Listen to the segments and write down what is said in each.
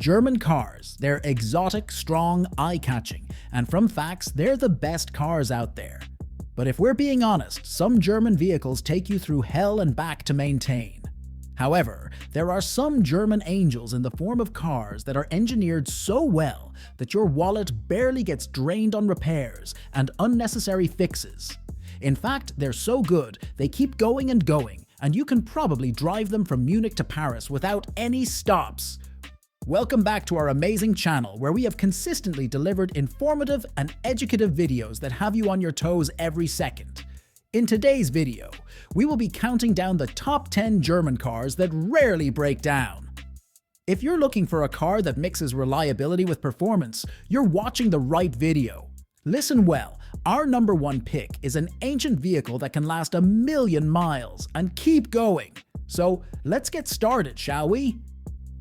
German cars, they're exotic, strong, eye-catching, and from facts, they're the best cars out there. But if we're being honest, some German vehicles take you through hell and back to maintain. However, there are some German angels in the form of cars that are engineered so well that your wallet barely gets drained on repairs and unnecessary fixes. In fact, they're so good, they keep going and going, and you can probably drive them from Munich to Paris without any stops. Welcome back to our amazing channel, where we have consistently delivered informative and educative videos that have you on your toes every second. In today's video, we will be counting down the top 10 German cars that rarely break down. If you're looking for a car that mixes reliability with performance, you're watching the right video. Listen well, our number one pick is an ancient vehicle that can last 1,000,000 miles and keep going. So let's get started, shall we?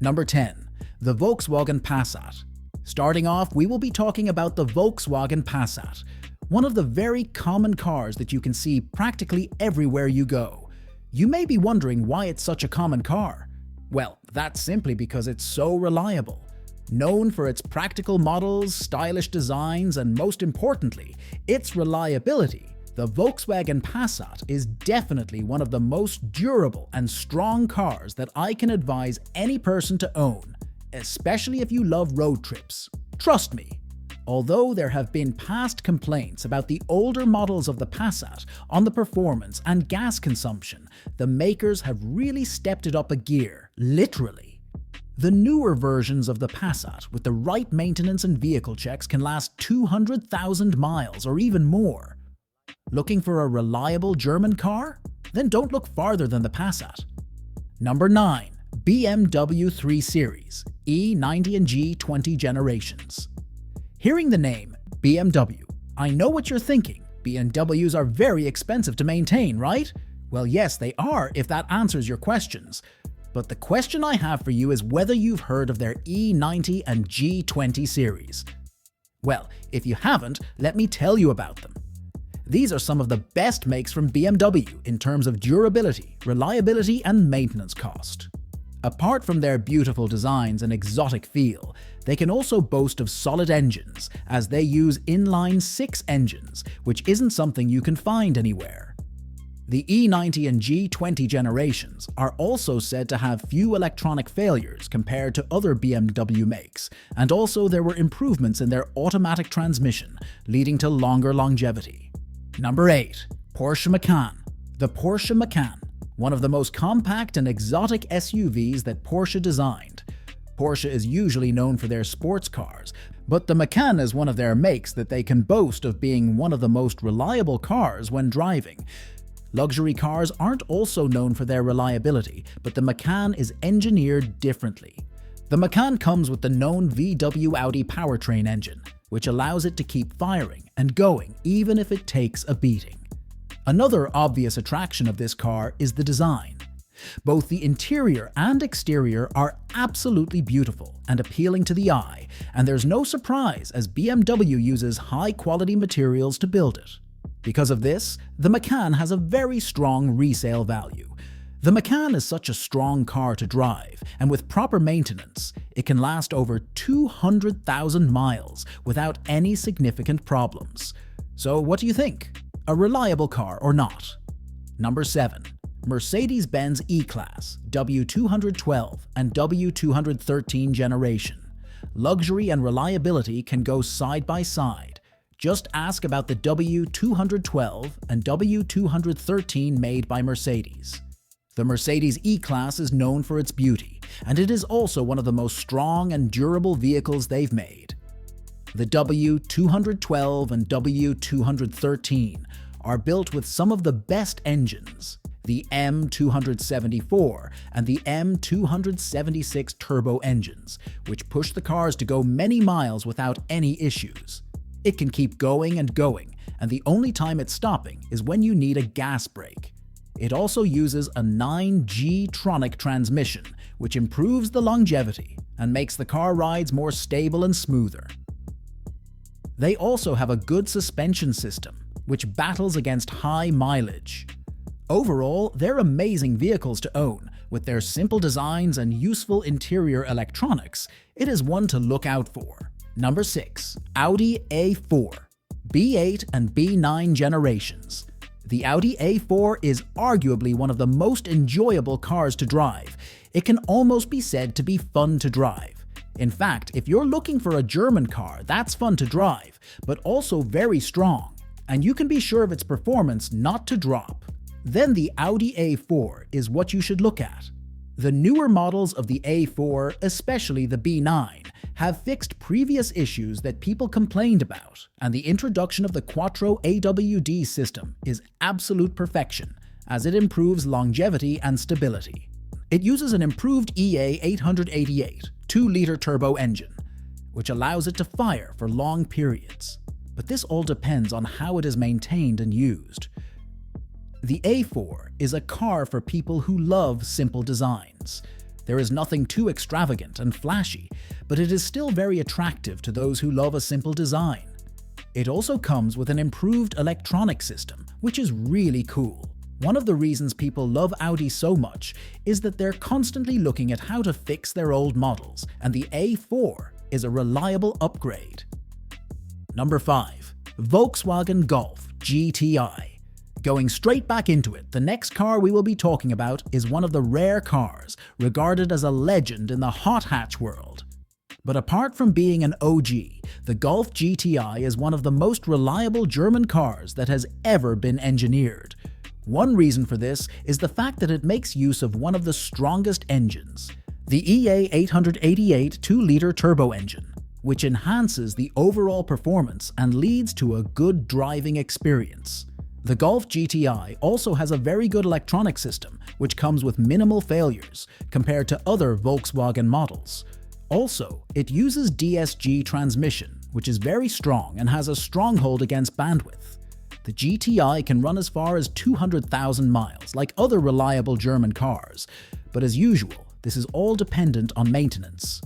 Number 10. The Volkswagen Passat. Starting off, we will be talking about the Volkswagen Passat, one of the very common cars that you can see practically everywhere you go. You may be wondering why it's such a common car. Well, that's simply because it's so reliable. Known for its practical models, stylish designs, and most importantly, its reliability, the Volkswagen Passat is definitely one of the most durable and strong cars that I can advise any person to own, especially if you love road trips. Trust me. Although there have been past complaints about the older models of the Passat on the performance and gas consumption, the makers have really stepped it up a gear, literally. The newer versions of the Passat with the right maintenance and vehicle checks can last 200,000 miles or even more. Looking for a reliable German car? Then don't look farther than the Passat. Number 9. BMW 3 Series, E90 and G20 generations. Hearing the name BMW, I know what you're thinking. BMWs are very expensive to maintain, right? Well, yes, they are if that answers your questions. But the question I have for you is whether you've heard of their E90 and G20 series. Well, if you haven't, let me tell you about them. These are some of the best makes from BMW in terms of durability, reliability, and maintenance cost. Apart from their beautiful designs and exotic feel, they can also boast of solid engines, as they use inline-6 engines, which isn't something you can find anywhere. The E90 and G20 generations are also said to have few electronic failures compared to other BMW makes, and also there were improvements in their automatic transmission, leading to longer longevity. Number 8. Porsche Macan. The Porsche Macan, one of the most compact and exotic SUVs that Porsche designed. Porsche is usually known for their sports cars, but the Macan is one of their makes that they can boast of being one of the most reliable cars when driving. Luxury cars aren't also known for their reliability, but the Macan is engineered differently. The Macan comes with the known VW Audi powertrain engine, which allows it to keep firing and going even if it takes a beating. Another obvious attraction of this car is the design. Both the interior and exterior are absolutely beautiful and appealing to the eye, and there's no surprise as BMW uses high-quality materials to build it. Because of this, the Macan has a very strong resale value. The Macan is such a strong car to drive, and with proper maintenance, it can last over 200,000 miles without any significant problems. So what do you think? A reliable car or not? Number 7. Mercedes-Benz E-Class, W212 and W213 generation. Luxury and reliability can go side by side. Just ask about the W212 and W213 made by Mercedes. The Mercedes E-Class is known for its beauty, and it is also one of the most strong and durable vehicles they've made. The W212 and W213 are built with some of the best engines, the M274 and the M276 turbo engines, which push the cars to go many miles without any issues. It can keep going and going, and the only time it's stopping is when you need a gas brake. It also uses a 9G-tronic transmission, which improves the longevity and makes the car rides more stable and smoother. They also have a good suspension system, which battles against high mileage. Overall, they're amazing vehicles to own. With their simple designs and useful interior electronics, it is one to look out for. Number 6. Audi A4. B8 and B9 generations. The Audi A4 is arguably one of the most enjoyable cars to drive. It can almost be said to be fun to drive. In fact, if you're looking for a German car that's fun to drive, but also very strong, and you can be sure of its performance not to drop, then the Audi A4 is what you should look at. The newer models of the A4, especially the B9, have fixed previous issues that people complained about, and the introduction of the Quattro AWD system is absolute perfection, as it improves longevity and stability. It uses an improved EA888 2-liter turbo engine, which allows it to fire for long periods. But this all depends on how it is maintained and used. The A4 is a car for people who love simple designs. There is nothing too extravagant and flashy, but it is still very attractive to those who love a simple design. It also comes with an improved electronic system, which is really cool. One of the reasons people love Audi so much is that they're constantly looking at how to fix their old models, and the A4 is a reliable upgrade. Number 5. Volkswagen Golf GTI. Going straight back into it, the next car we will be talking about is one of the rare cars regarded as a legend in the hot hatch world. But apart from being an OG, the Golf GTI is one of the most reliable German cars that has ever been engineered. One reason for this is the fact that it makes use of one of the strongest engines, the EA888 2-liter turbo engine, which enhances the overall performance and leads to a good driving experience. The Golf GTI also has a very good electronic system, which comes with minimal failures compared to other Volkswagen models. Also, it uses DSG transmission, which is very strong and has a stronghold against bandwidth. The GTI can run as far as 200,000 miles, like other reliable German cars, but as usual, this is all dependent on maintenance.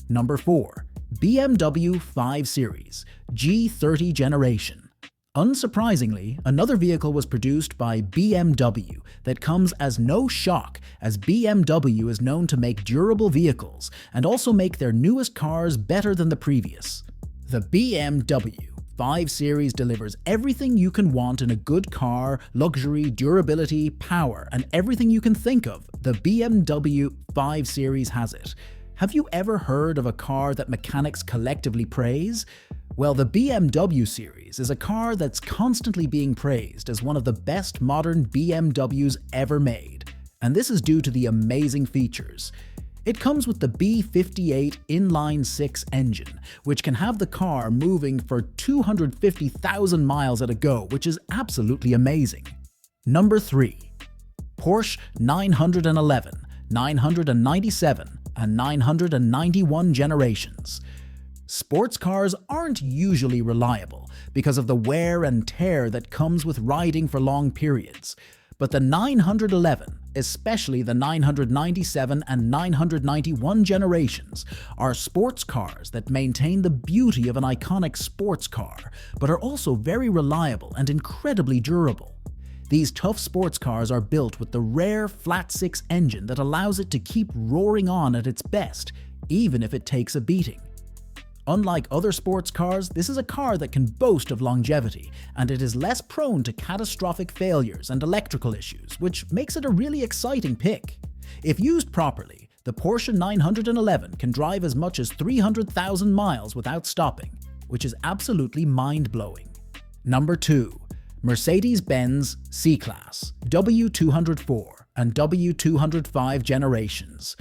Number 4. BMW 5 Series G30 generation. Unsurprisingly, another vehicle was produced by BMW that comes as no shock, as BMW is known to make durable vehicles and also make their newest cars better than the previous. The BMW 5 Series delivers everything you can want in a good car: luxury, durability, power, and everything you can think of. The BMW 5 Series has it. Have you ever heard of a car that mechanics collectively praise? Well, the BMW series is a car that's constantly being praised as one of the best modern BMWs ever made, and this is due to the amazing features. It comes with the B58 inline-6 engine, which can have the car moving for 250,000 miles at a go, which is absolutely amazing. Number 3. Porsche 911, 997, and 991 generations. Sports cars aren't usually reliable because of the wear and tear that comes with riding for long periods. But the 911, especially the 997 and 991 generations, are sports cars that maintain the beauty of an iconic sports car, but are also very reliable and incredibly durable. These tough sports cars are built with the rare flat-6 engine that allows it to keep roaring on at its best, even if it takes a beating. Unlike other sports cars, this is a car that can boast of longevity, and it is less prone to catastrophic failures and electrical issues, which makes it a really exciting pick. If used properly, the Porsche 911 can drive as much as 300,000 miles without stopping, which is absolutely mind-blowing. Number 2. Mercedes-Benz C-Class, W204 and W205 generations.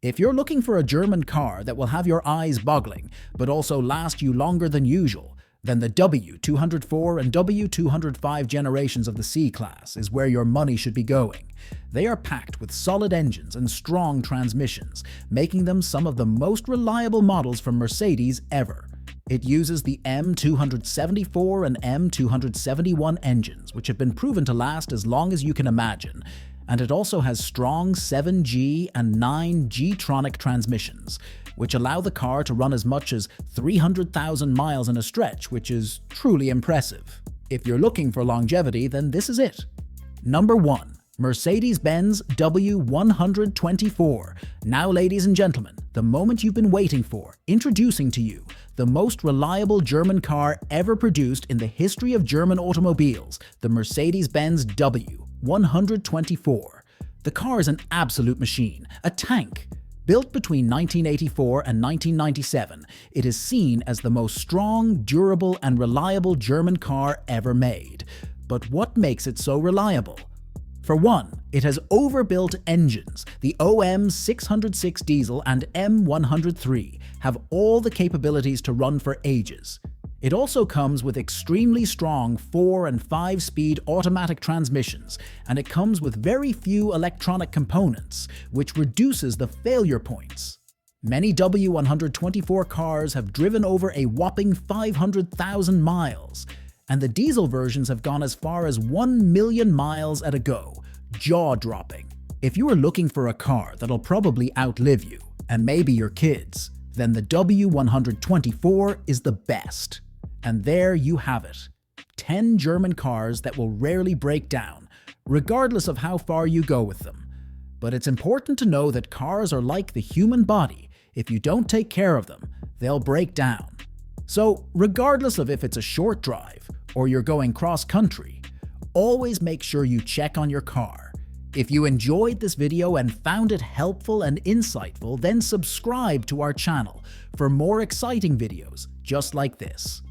If you're looking for a German car that will have your eyes boggling, but also last you longer than usual, then the W204 and W205 generations of the C-Class is where your money should be going. They are packed with solid engines and strong transmissions, making them some of the most reliable models from Mercedes ever. It uses the M274 and M271 engines, which have been proven to last as long as you can imagine, and it also has strong 7G and 9G-tronic transmissions, which allow the car to run as much as 300,000 miles in a stretch, which is truly impressive. If you're looking for longevity, then this is it. Number 1. Mercedes-Benz W124. Now, ladies and gentlemen, the moment you've been waiting for, introducing to you the most reliable German car ever produced in the history of German automobiles, the Mercedes-Benz W124. The car is an absolute machine, a tank. Built between 1984 and 1997, it is seen as the most strong, durable, and reliable German car ever made. But what makes it so reliable? For one, it has overbuilt engines. The OM606 diesel and M103 have all the capabilities to run for ages. It also comes with extremely strong 4- and 5-speed automatic transmissions, and it comes with very few electronic components, which reduces the failure points. Many W124 cars have driven over a whopping 500,000 miles, and the diesel versions have gone as far as 1 million miles at a go. Jaw-dropping. If you are looking for a car that'll probably outlive you, and maybe your kids, then the W124 is the best. And there you have it. 10 German cars that will rarely break down, regardless of how far you go with them. But it's important to know that cars are like the human body. If you don't take care of them, they'll break down. So, regardless of if it's a short drive or you're going cross-country, always make sure you check on your car. If you enjoyed this video and found it helpful and insightful, then subscribe to our channel for more exciting videos just like this.